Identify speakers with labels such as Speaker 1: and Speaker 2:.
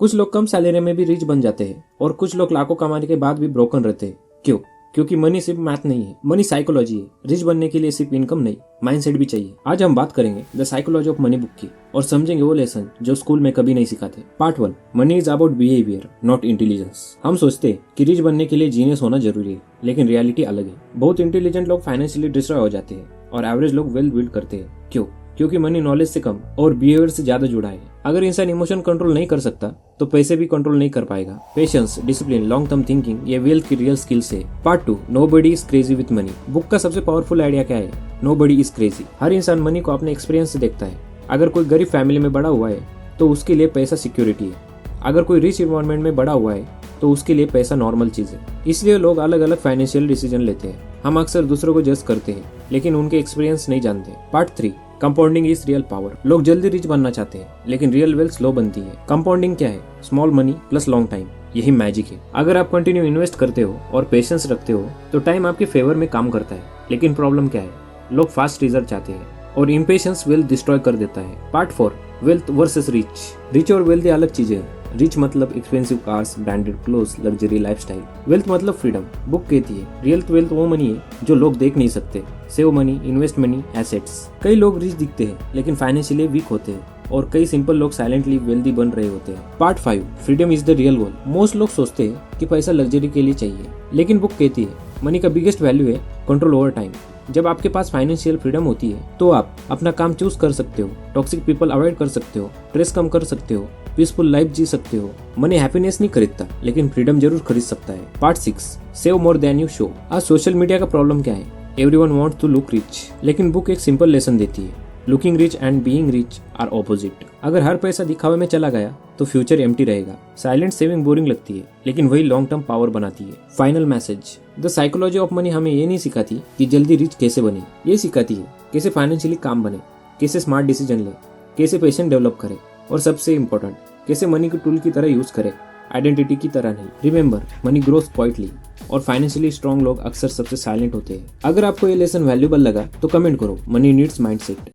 Speaker 1: कुछ लोग कम सैलरी में भी रिच बन जाते हैं और कुछ लोग लाखों कमाने के बाद भी ब्रोकन रहते हैं। क्यों? क्योंकि मनी सिर्फ मैथ नहीं है, मनी साइकोलॉजी है। रिच बनने के लिए सिर्फ इनकम नहीं, माइंडसेट भी चाहिए। आज हम बात करेंगे the psychology of money book की और समझेंगे वो लेसन जो स्कूल में कभी नहीं सिखाते। Part 1, money is about behaviour not intelligence. हम सोचते हैं कि रिच बनने के लिए जीनियस होना जरूरी है, लेकिन रियलिटी अलग है। बहुत इंटेलिजेंट लोग फाइनेंशियली डिस्ट्रॉय हो जाते हैं और एवरेज लोग वेल्थ बिल्ड करते हैं। क्यों? क्योंकि मनी नॉलेज से कम और बिहेवियर से ज्यादा जुड़ा है। अगर इंसान इमोशन कंट्रोल नहीं कर सकता तो पैसे भी कंट्रोल नहीं कर पाएगा। Patience, discipline, long term thinking ये वेल्थ की रियल स्किल्स है। Part 2, nobody is crazy with money. Book का सबसे पावरफुल आइडिया क्या है? Nobody is crazy. हर इंसान मनी को अपने एक्सपीरियंस से देखता है। अगर कोई गरीब फैमिली में बड़ा हुआ है तो उसके लिए पैसा सिक्योरिटी है। अगर कोई रिच इन्वायरमेंट में बड़ा हुआ है तो उसके लिए पैसा नॉर्मल चीज है। इसलिए लोग अलग अलग फाइनेंशियल डिसीजन लेते हैं। हम अक्सर दूसरों को जज करते हैं लेकिन उनके एक्सपीरियंस नहीं जानते। Part 3, compounding is real power. लोग जल्दी रिच बनना चाहते हैं लेकिन रियल वेल्थ स्लो बनती है। कंपाउंडिंग क्या है? Small money plus long time. यही मैजिक है। अगर आप कंटिन्यू इन्वेस्ट करते हो और पेशेंस रखते हो तो टाइम आपके फेवर में काम करता है। लेकिन प्रॉब्लम क्या है? लोग फास्ट रिजल्ट चाहते हैं और इम्पेशंस वेल्थ डिस्ट्रॉय कर देता है। Part 4, wealth versus rich. Rich और वेल्थ अलग चीजें हैं। रिच मतलब expensive cars, branded clothes, luxury lifestyle. Wealth मतलब फ्रीडम। बुक कहती है रियल वेल्थ वो मनी है जो लोग देख नहीं सकते। Save money, invest money, assets. कई लोग रिच दिखते हैं लेकिन फाइनेंशियली वीक होते हैं और कई सिंपल लोग साइलेंटली वेल्दी बन रहे होते हैं। Part 5, freedom is the real goal. Most लोग सोचते हैं कि पैसा लग्जरी के लिए चाहिए, लेकिन बुक कहती है मनी का बिगेस्ट वैल्यू है कंट्रोल ओवर टाइम। जब आपके पास फाइनेंशियल फ्रीडम होती है तो आप अपना काम चूज कर सकते हो, टॉक्सिक पीपल अवॉइड कर सकते हो, स्ट्रेस कम कर सकते हो, पीसफुल लाइफ जी सकते हो। मनी हैप्पीनेस नहीं खरीदता लेकिन फ्रीडम जरूर खरीद सकता है। Part 6, save more than you show. आज सोशल मीडिया का प्रॉब्लम क्या है? Everyone wants to look rich, लेकिन बुक एक सिंपल लेसन देती है, looking rich and being rich are opposite. अगर हर पैसा दिखावे में चला गया तो फ्यूचर एम्प्टी रहेगा। साइलेंट सेविंग बोरिंग लगती है लेकिन वही लॉन्ग टर्म पावर बनाती है। Final message, the psychology of money हमें ये नहीं सिखाती कि जल्दी रिच कैसे बने, ये सिखाती है कैसे फाइनेंशियली काम बने, कैसे स्मार्ट डिसीजन ले, कैसे पेशेंस डेवलप करे और सबसे इम्पोर्टेंट कैसे मनी को टूल की तरह यूज करे, आइडेंटिटी की तरह नहीं। रिमेंबर, मनी ग्रोस क्वाइटली और फाइनेंशियली स्ट्रॉन्ग लोग अक्सर सबसे साइलेंट होते हैं। अगर आपको ये लेसन वैल्यूएबल लगा तो कमेंट करो। Money needs mindset.